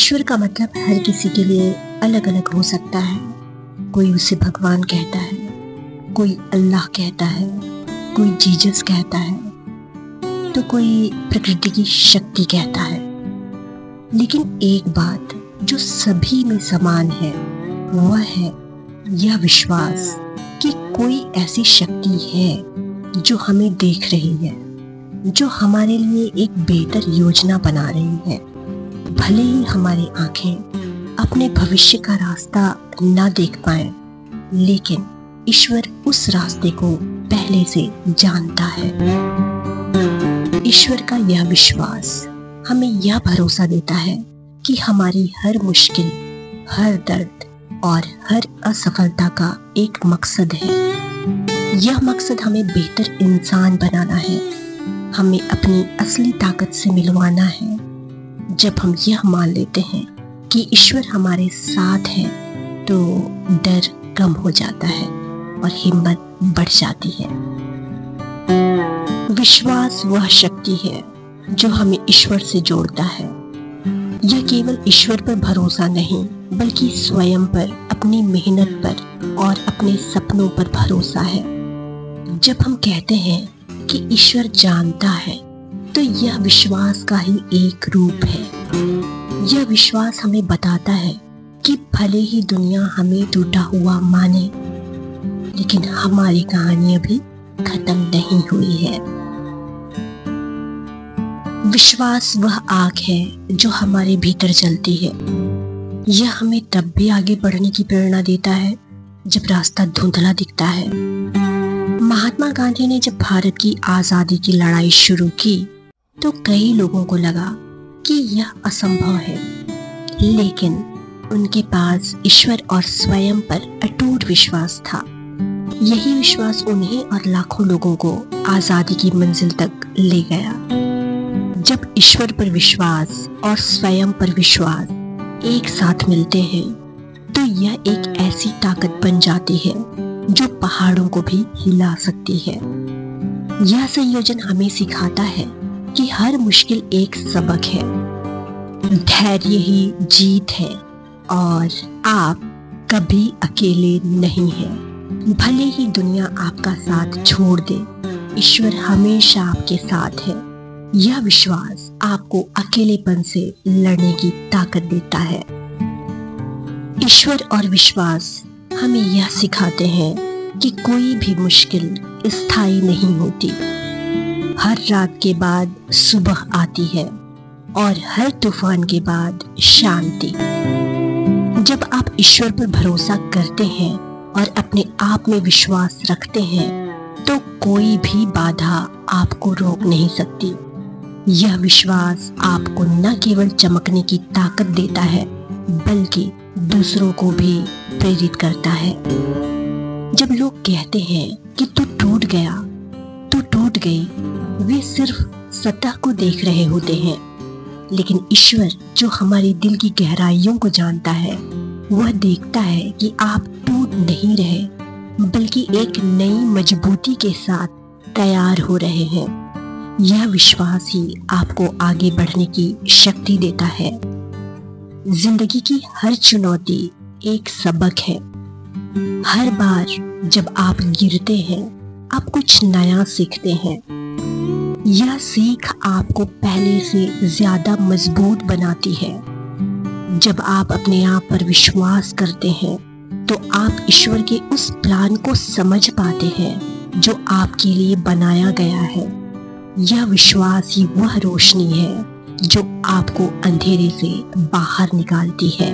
ईश्वर का मतलब हर किसी के लिए अलग अलग हो सकता है। कोई उसे भगवान कहता है, कोई अल्लाह कहता है, कोई जीसस कहता है, तो कोई प्रकृति की शक्ति कहता है। लेकिन एक बात जो सभी में समान है वह है यह विश्वास कि कोई ऐसी शक्ति है जो हमें देख रही है, जो हमारे लिए एक बेहतर योजना बना रही है। भले ही हमारी आंखें अपने भविष्य का रास्ता ना देख पाए, लेकिन ईश्वर उस रास्ते को पहले से जानता है। ईश्वर का यह विश्वास हमें यह भरोसा देता है कि हमारी हर मुश्किल, हर दर्द और हर असफलता का एक मकसद है। यह मकसद हमें बेहतर इंसान बनाना है, हमें अपनी असली ताकत से मिलवाना है। जब हम यह मान लेते हैं कि ईश्वर हमारे साथ है तो डर कम हो जाता है और हिम्मत बढ़ जाती है। विश्वास वह शक्ति है जो हमें ईश्वर से जोड़ता है। यह केवल ईश्वर पर भरोसा नहीं, बल्कि स्वयं पर, अपनी मेहनत पर और अपने सपनों पर भरोसा है। जब हम कहते हैं कि ईश्वर जानता है, तो यह विश्वास का ही एक रूप है। यह विश्वास हमें बताता है कि भले ही दुनिया हमें टूटा हुआ माने, लेकिन हमारी कहानी अभी खत्म नहीं हुई है। विश्वास वह आग है जो हमारे भीतर जलती है। यह हमें तब भी आगे बढ़ने की प्रेरणा देता है जब रास्ता धुंधला दिखता है। महात्मा गांधी ने जब भारत की आजादी की लड़ाई शुरू की तो कई लोगों को लगा कि यह असंभव है, लेकिन उनके पास ईश्वर और स्वयं पर अटूट विश्वास था। यही विश्वास उन्हें और लाखों लोगों को आजादी की मंजिल तक ले गया। जब ईश्वर पर विश्वास और स्वयं पर विश्वास एक साथ मिलते हैं तो यह एक ऐसी ताकत बन जाती है जो पहाड़ों को भी हिला सकती है। यह संयोजन हमें सिखाता है कि हर मुश्किल एक सबक है, धैर्य ही जीत है और आप कभी अकेले नहीं हैं। भले ही दुनिया आपका साथ छोड़ दे, ईश्वर हमेशा आपके साथ है। यह विश्वास आपको अकेलेपन से लड़ने की ताकत देता है। ईश्वर और विश्वास हमें यह सिखाते हैं कि कोई भी मुश्किल स्थायी नहीं होती। हर रात के बाद सुबह आती है और हर तूफान के बाद शांति। जब आप ईश्वर पर भरोसा करते हैं और अपने आप में विश्वास रखते हैं तो कोई भी बाधा आपको रोक नहीं सकती। यह विश्वास आपको न केवल चमकने की ताकत देता है, बल्कि दूसरों को भी प्रेरित करता है। जब लोग कहते हैं कि तू टूट गया, तू टूट गई, वे सिर्फ सतह को देख रहे होते हैं। लेकिन ईश्वर जो हमारे दिल की गहराइयों को जानता है, वह देखता है कि आप टूट नहीं रहे, बल्कि एक नई मजबूती के साथ तैयार हो रहे हैं। यह विश्वास ही आपको आगे बढ़ने की शक्ति देता है। जिंदगी की हर चुनौती एक सबक है। हर बार जब आप गिरते हैं, आप कुछ नया सीखते हैं। यह सीख आपको पहले से ज्यादा मजबूत बनाती है। जब आप अपने आप पर विश्वास करते हैं, तो आप ईश्वर के उस प्लान को समझ पाते हैं जो आपके लिए बनाया गया है। यह विश्वास ही वह रोशनी है जो आपको अंधेरे से बाहर निकालती है।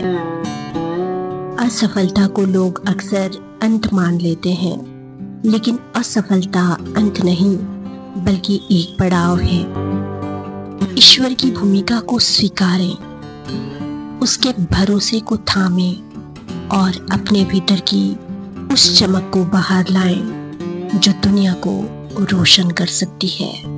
असफलता को लोग अक्सर अंत मान लेते हैं, लेकिन असफलता अंत नहीं, बल्कि एक पड़ाव है। ईश्वर की भूमिका को स्वीकारें, उसके भरोसे को थामें और अपने भीतर की उस चमक को बाहर लाएं जो दुनिया को रोशन कर सकती है।